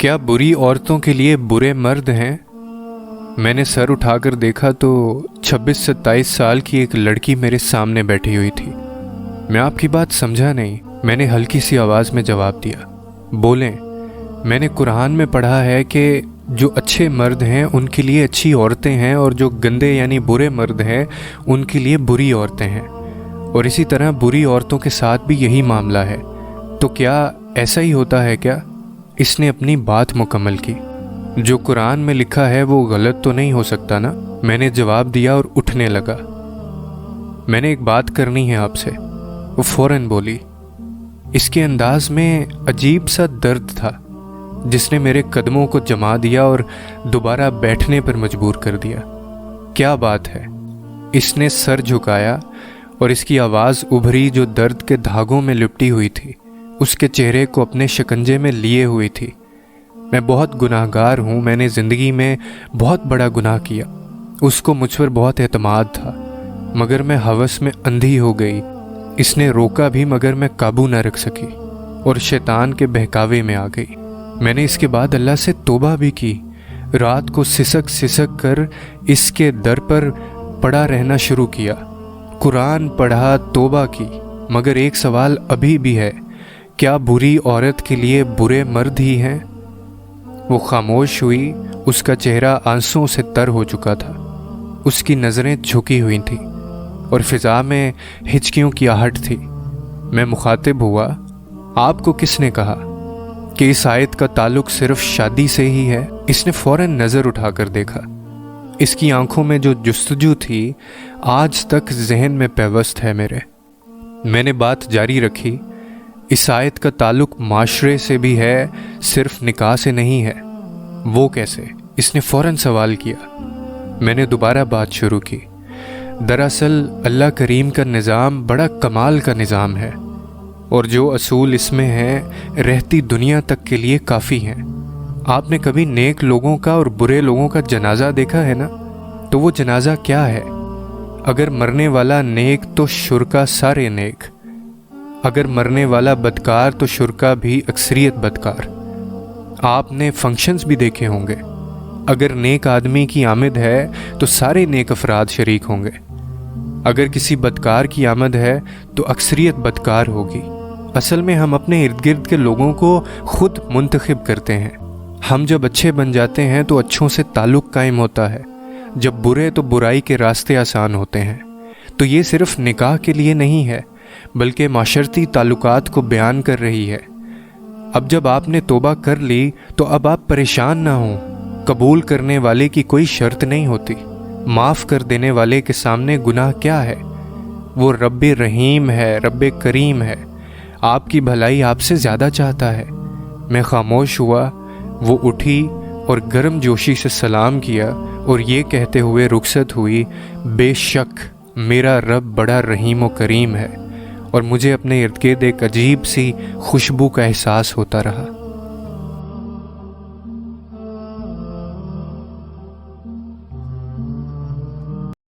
क्या बुरी औरतों के लिए बुरे मर्द हैं? मैंने सर उठाकर देखा तो 26-27 साल की एक लड़की मेरे सामने बैठी हुई थी। मैं आपकी बात समझा नहीं, मैंने हल्की सी आवाज़ में जवाब दिया। बोलें, मैंने कुरान में पढ़ा है कि जो अच्छे मर्द हैं उनके लिए अच्छी औरतें हैं और जो गंदे यानी बुरे मर्द हैं उनके लिए बुरी औरतें हैं, और इसी तरह बुरी औरतों के साथ भी यही मामला है। तो क्या ऐसा ही होता है क्या? इसने अपनी बात मुकम्मल की। जो कुरान में लिखा है वो गलत तो नहीं हो सकता ना? मैंने जवाब दिया और उठने लगा। मैंने एक बात करनी है आपसे। वो फौरन बोली। इसके अंदाज में अजीब सा दर्द था जिसने मेरे कदमों को जमा दिया और दोबारा बैठने पर मजबूर कर दिया। क्या बात है? इसने सर झुकाया और इसकी आवाज़ उभरी जो दर्द के धागों में लिपटी हुई थी, उसके चेहरे को अपने शिकंजे में लिए हुई थी। मैं बहुत गुनाहगार हूँ, मैंने ज़िंदगी में बहुत बड़ा गुनाह किया। उसको मुझ पर बहुत एतमाद था, मगर मैं हवस में अंधी हो गई। इसने रोका भी मगर मैं काबू न रख सकी और शैतान के बहकावे में आ गई। मैंने इसके बाद अल्लाह से तौबा भी की। रात को सिसक सिसक कर इसके दर पर पड़ा रहना शुरू किया। कुरान पढ़ा, तौबा की, मगर एक सवाल अभी भी है, क्या बुरी औरत के लिए बुरे मर्द ही हैं? वो खामोश हुई। उसका चेहरा आंसुओं से तर हो चुका था। उसकी नज़रें झुकी हुई थीं और फिज़ा में हिचकियों की आहट थी। मैं मुखातिब हुआ, आपको किसने कहा कि इस आयत का ताल्लुक सिर्फ शादी से ही है? इसने फ़ौरन नज़र उठाकर देखा। इसकी आंखों में जो जुस्तजू थी आज तक जहन में पेवस्त है मेरे। मैंने बात जारी रखी, इस आयत का ताल्लुक माशरे से भी है, सिर्फ निकाह से नहीं है। वो कैसे? इसने फ़ौरन सवाल किया। मैंने दोबारा बात शुरू की। दरअसल अल्लाह करीम का निज़ाम बड़ा कमाल का निज़ाम है और जो असूल इसमें हैं रहती दुनिया तक के लिए काफ़ी हैं। आपने कभी नेक लोगों का और बुरे लोगों का जनाजा देखा है ना? तो वो जनाजा क्या है? अगर मरने वाला नेक तो शुरका सारे नेक, अगर मरने वाला बदकार तो शुरका भी अक्सरियत बदकार। आपने फंक्शंस भी देखे होंगे। अगर नेक आदमी की आमद है तो सारे नेक अफराद शरीक होंगे। अगर किसी बदकार की आमद है तो अक्सरियत बदकार होगी। असल में हम अपने इर्द गिर्द के लोगों को खुद मुंतखब करते हैं। हम जब अच्छे बन जाते हैं तो अच्छों से ताल्लुक़ कायम होता है, जब बुरे तो बुराई के रास्ते आसान होते हैं। तो ये सिर्फ निकाह के लिए नहीं है बल्कि माशरती ताल्लुकात को बयान कर रही है। अब जब आपने तौबा कर ली तो अब आप परेशान ना हों। कबूल करने वाले की कोई शर्त नहीं होती। माफ़ कर देने वाले के सामने गुनाह क्या है? वो रब्बे रहीम है, रब्बे करीम है। आपकी भलाई आपसे ज़्यादा चाहता है। मैं खामोश हुआ। वो उठी और गर्म जोशी से सलाम किया और ये कहते हुए रुखसत हुई, बेशक मेरा रब बड़ा रहीम व करीम है। और मुझे अपने इर्द गिर्द एक अजीब सी खुशबू का एहसास होता रहा।